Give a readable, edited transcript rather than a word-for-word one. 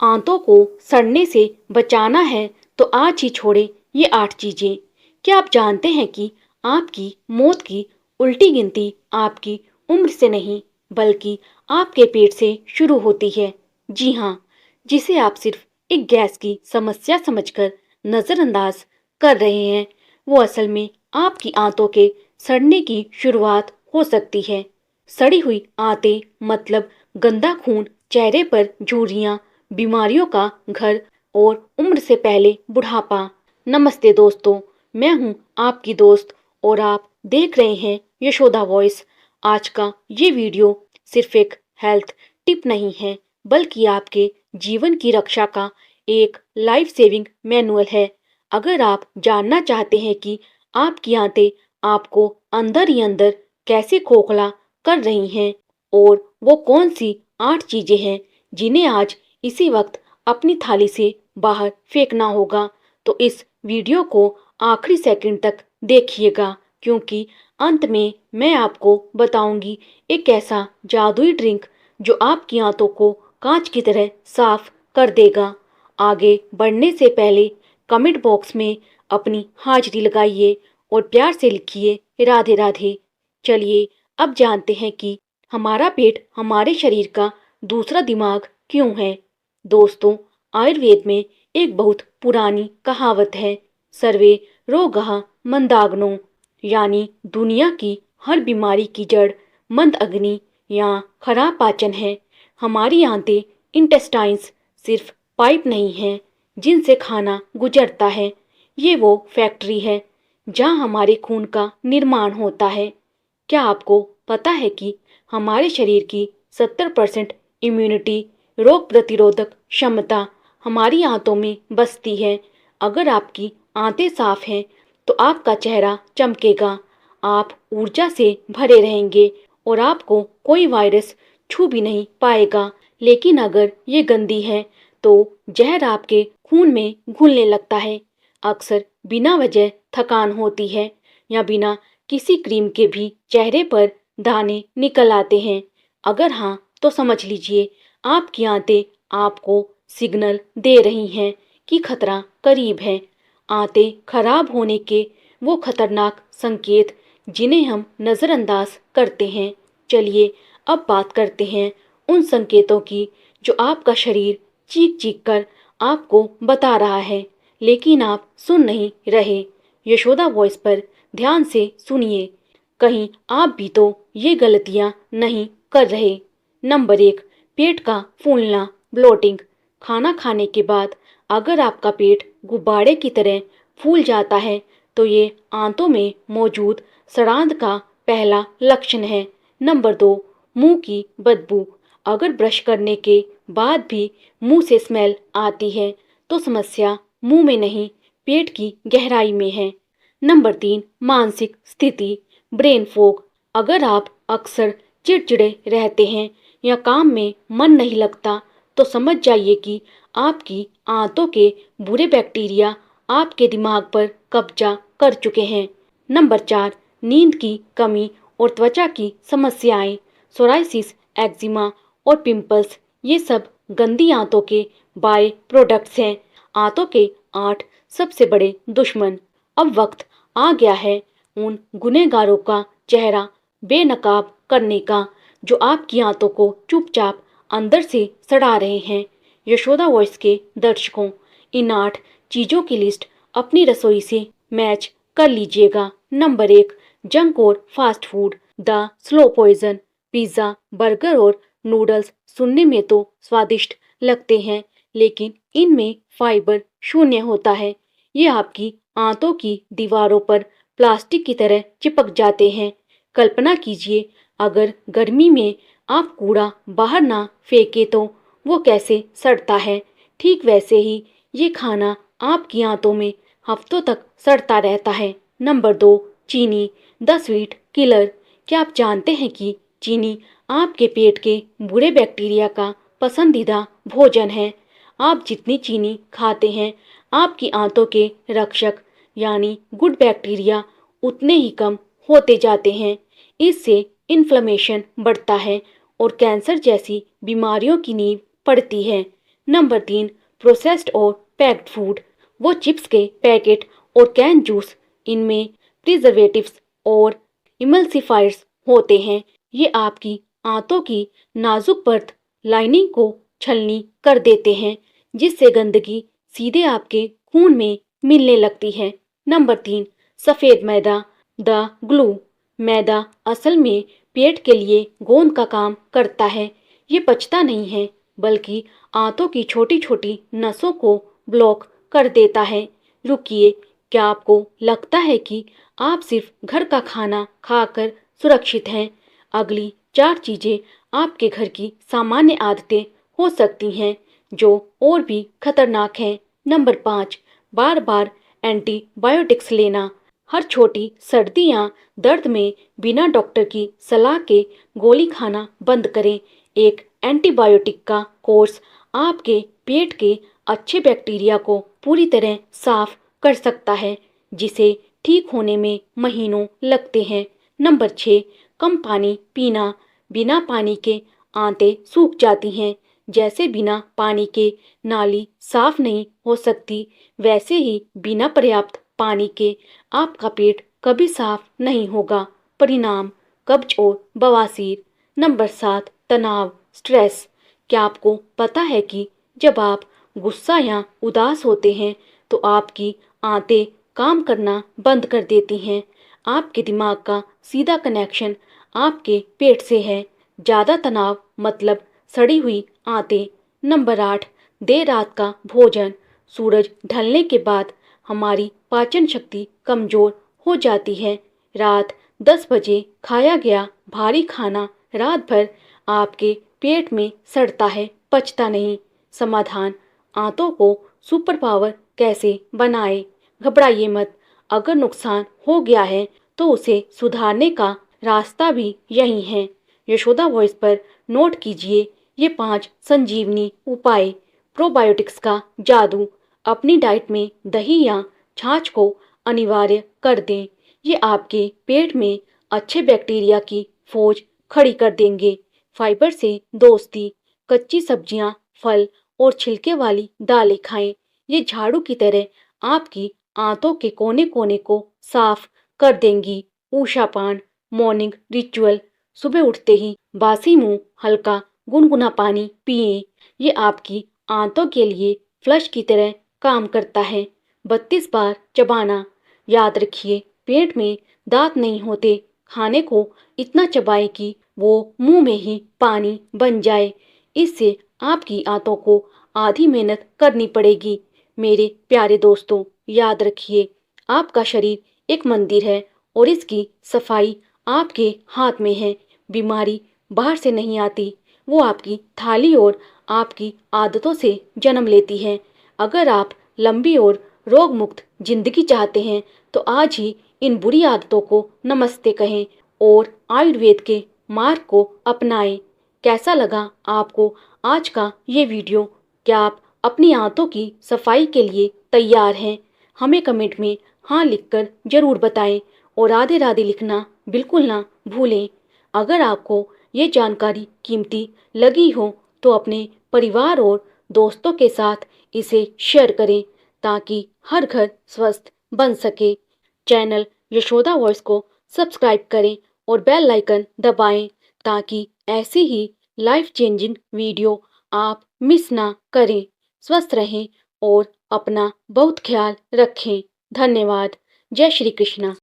आंतों को सड़ने से बचाना है तो आज ही छोड़े ये 8 चीजें। क्या आप जानते हैं कि आपकी मौत की उल्टी गिनती आपकी उम्र से नहीं बल्कि आपके पेट से शुरू होती है। जी हाँ, जिसे आप सिर्फ एक गैस की समस्या समझकर नजरअंदाज कर रहे हैं, वो असल में आपकी आंतों के सड़ने की शुरुआत हो सकती है। सड़ी हुई आंतें मतलब गंदा खून, चेहरे पर झुर्रियां, बीमारियों का घर और उम्र से पहले बुढ़ापा। नमस्ते दोस्तों, मैं हूं आपकी दोस्त और आप देख रहे हैं यशोदा वॉइस। आज का ये वीडियो सिर्फ एक हेल्थ टिप नहीं है बल्कि आपके जीवन की रक्षा का एक लाइफ सेविंग मैनुअल है। अगर आप जानना चाहते हैं कि आपकी आंतें आपको अंदर ही अंदर कैसे खोखला कर रही हैं और वो कौन सी 8 चीजें हैं जिन्हें आज इसी वक्त अपनी थाली से बाहर फेंकना होगा, तो इस वीडियो को आखिरी सेकंड तक देखिएगा, क्योंकि अंत में मैं आपको बताऊंगी एक ऐसा जादुई ड्रिंक जो आपकी आंतों को कांच की तरह साफ कर देगा। आगे बढ़ने से पहले कमेंट बॉक्स में अपनी हाजिरी लगाइए और प्यार से लिखिए राधे राधे। चलिए अब जानते हैं कि हमारा पेट हमारे शरीर का दूसरा दिमाग क्यों है। दोस्तों, आयुर्वेद में एक बहुत पुरानी कहावत है, सर्वे रोगः मंदाग्नो, यानी दुनिया की हर बीमारी की जड़ मंद अग्नि या खराब पाचन है। हमारी आंतें इंटेस्टाइन्स सिर्फ पाइप नहीं है जिनसे खाना गुजरता है, ये वो फैक्ट्री है जहाँ हमारे खून का निर्माण होता है। क्या आपको पता है कि हमारे शरीर की 70% इम्यूनिटी, रोग प्रतिरोधक क्षमता हमारी आंतों में बसती है। अगर आपकी आंतें साफ हैं तो आपका चेहरा चमकेगा, आप ऊर्जा से भरे रहेंगे और आपको कोई वायरस छू भी नहीं पाएगा। लेकिन अगर ये गंदी है तो जहर आपके खून में घुलने लगता है। अक्सर बिना वजह थकान होती है या बिना किसी क्रीम के भी चेहरे पर दाने निकल आते हैं। अगर हाँ, तो समझ लीजिए आपकी आंतें आपको सिग्नल दे रही हैं कि खतरा करीब है। आंतें खराब होने के वो खतरनाक संकेत जिन्हें हम नज़रअंदाज करते हैं। चलिए अब बात करते हैं उन संकेतों की जो आपका शरीर चीख चीख कर आपको बता रहा है, लेकिन आप सुन नहीं रहे। यशोदा वॉइस पर ध्यान से सुनिए, कहीं आप भी तो ये गलतियां नहीं कर रहे। नंबर 1, पेट का फूलना, ब्लोटिंग। खाना खाने के बाद अगर आपका पेट गुब्बारे की तरह फूल जाता है तो ये आंतों में मौजूद सड़ांध का पहला लक्षण है। नंबर 2, मुंह की बदबू। अगर ब्रश करने के बाद भी मुंह से स्मेल आती है तो समस्या मुंह में नहीं, पेट की गहराई में है। नंबर 3, मानसिक स्थिति, ब्रेन फॉग। अगर आप अक्सर चिड़चिड़े रहते हैं या काम में मन नहीं लगता तो समझ जाइए कि आपकी आंतों के बुरे बैक्टीरिया आपके दिमाग पर कब्जा कर चुके हैं। नंबर 4, नींद की कमी और त्वचा की समस्याएं, सोराइसिस, एक्जिमा और पिंपल्स, ये सब गंदी आंतों के बाय प्रोडक्ट्स हैं। आंतों के 8 सबसे बड़े दुश्मन। अब वक्त आ गया है उन गुनहगारों का चेहरा बेनकाब करने का जो आपकी आंतों को चुपचाप अंदर से सड़ा रहे हैं। यशोदा वॉइस के दर्शकों, इन 8 चीजों की लिस्ट अपनी रसोई से मैच कर लीजिएगा। नंबर 1, जंक और fast food, the slow poison. Pizza, burger और नूडल्स सुनने में तो स्वादिष्ट लगते हैं, लेकिन इनमें फाइबर शून्य होता है। ये आपकी आंतों की दीवारों पर प्लास्टिक की तरह चिपक जाते हैं। कल्पना कीजिए अगर गर्मी में आप कूड़ा बाहर ना फेंके तो वो कैसे सड़ता है। ठीक वैसे ही ये खाना आपकी आंतों में हफ्तों तक सड़ता रहता है। नंबर 2, चीनी, द स्वीट किलर। क्या आप जानते हैं कि चीनी आपके पेट के बुरे बैक्टीरिया का पसंदीदा भोजन है। आप जितनी चीनी खाते हैं आपकी आंतों के रक्षक यानी गुड बैक्टीरिया उतने ही कम होते जाते हैं। इससे इन्फ्लेमेशन बढ़ता है और कैंसर जैसी बीमारियों की नींव पड़ती है। नंबर 3, प्रोसेस्ड और पैक्ड फूड। वो चिप्स के पैकेट और कैन जूस, इनमें प्रिजर्वेटिव्स और इमल्सिफायर्स होते हैं। ये आपकी आंतों की नाजुक परत लाइनिंग को छलनी कर देते हैं, जिससे गंदगी सीधे आपके खून में मिलने लगती है। नंबर 3, सफ़ेद मैदा, द ग्लू। मैदा असल में पेट के लिए गोंद का काम करता है। ये पचता नहीं है, बल्कि आंतों की छोटी छोटी नसों को ब्लॉक कर देता है। रुकिए, क्या आपको लगता है कि आप सिर्फ घर का खाना खाकर सुरक्षित हैं? अगली 4 चीजें आपके घर की सामान्य आदतें हो सकती हैं जो और भी खतरनाक हैं। नंबर 5, बार बार एंटीबायोटिक्स लेना। हर छोटी सर्दी या दर्द में बिना डॉक्टर की सलाह के गोली खाना बंद करें। एक एंटीबायोटिक का कोर्स आपके पेट के अच्छे बैक्टीरिया को पूरी तरह साफ कर सकता है, जिसे ठीक होने में महीनों लगते हैं। नंबर 6, कम पानी पीना। बिना पानी के आंतें सूख जाती हैं। जैसे बिना पानी के नाली साफ नहीं हो सकती, वैसे ही बिना पर्याप्त पानी के आपका पेट कभी साफ नहीं होगा। परिणाम, कब्ज और बवासीर। नंबर 7, तनाव, स्ट्रेस। क्या आपको पता है कि जब आप गुस्सा या उदास होते हैं तो आपकी आंतें काम करना बंद कर देती हैं? आपके दिमाग का सीधा कनेक्शन आपके पेट से है। ज़्यादा तनाव मतलब सड़ी हुई आंतें। नंबर 8, देर रात का भोजन। सूरज ढलने के बाद हमारी पाचन शक्ति कमजोर हो जाती है। रात 10 बजे खाया गया भारी खाना रात भर आपके पेट में सड़ता है, पचता नहीं। समाधान, आंतों को सुपर पावर कैसे बनाए? घबराइए मत। अगर नुकसान हो गया है तो उसे सुधारने का रास्ता भी यही है। यशोदा वॉइस पर नोट कीजिए ये 5 संजीवनी उपाय। प्रोबायोटिक्स का जादू। अपनी डाइट में दही या छाछ को अनिवार्य कर दें। ये आपके पेट में अच्छे बैक्टीरिया की फौज खड़ी कर देंगे। फाइबर से दोस्ती। कच्ची सब्जियां, फल और छिलके वाली दालें खाएं। ये झाड़ू की तरह आपकी आंतों के कोने कोने को साफ कर देंगी। ऊषा पान, मॉर्निंग रिचुअल। सुबह उठते ही बासी मुंह हल्का गुनगुना पानी पिएं। ये आपकी आंतों के लिए फ्लश की तरह काम करता है। 32 बार चबाना। याद रखिए, पेट में दांत नहीं होते। खाने को इतना चबाएं कि वो मुंह में ही पानी बन जाए। इससे आपकी आंतों को आधी मेहनत करनी पड़ेगी। मेरे प्यारे दोस्तों, याद रखिए, आपका शरीर एक मंदिर है और इसकी सफाई आपके हाथ में है। बीमारी बाहर से नहीं आती, वो आपकी थाली और आपकी आदतों से जन्म लेती है। अगर आप लंबी और रोग मुक्त जिंदगी चाहते हैं तो आज ही इन बुरी आदतों को नमस्ते कहें और आयुर्वेद के मार्ग को अपनाएं। कैसा लगा आपको आज का ये वीडियो? क्या आप अपनी आंतों की सफाई के लिए तैयार हैं? हमें कमेंट में हाँ लिखकर जरूर बताएं और राधे राधे लिखना बिल्कुल ना भूलें। अगर आपको ये जानकारी कीमती लगी हो तो अपने परिवार और दोस्तों के साथ इसे शेयर करें ताकि हर घर स्वस्थ बन सके। चैनल यशोदा वॉइस को सब्सक्राइब करें और बेल आइकन दबाएं ताकि ऐसे ही लाइफ चेंजिंग वीडियो आप मिस ना करें। स्वस्थ रहें और अपना बहुत ख्याल रखें। धन्यवाद। जय श्री कृष्णा।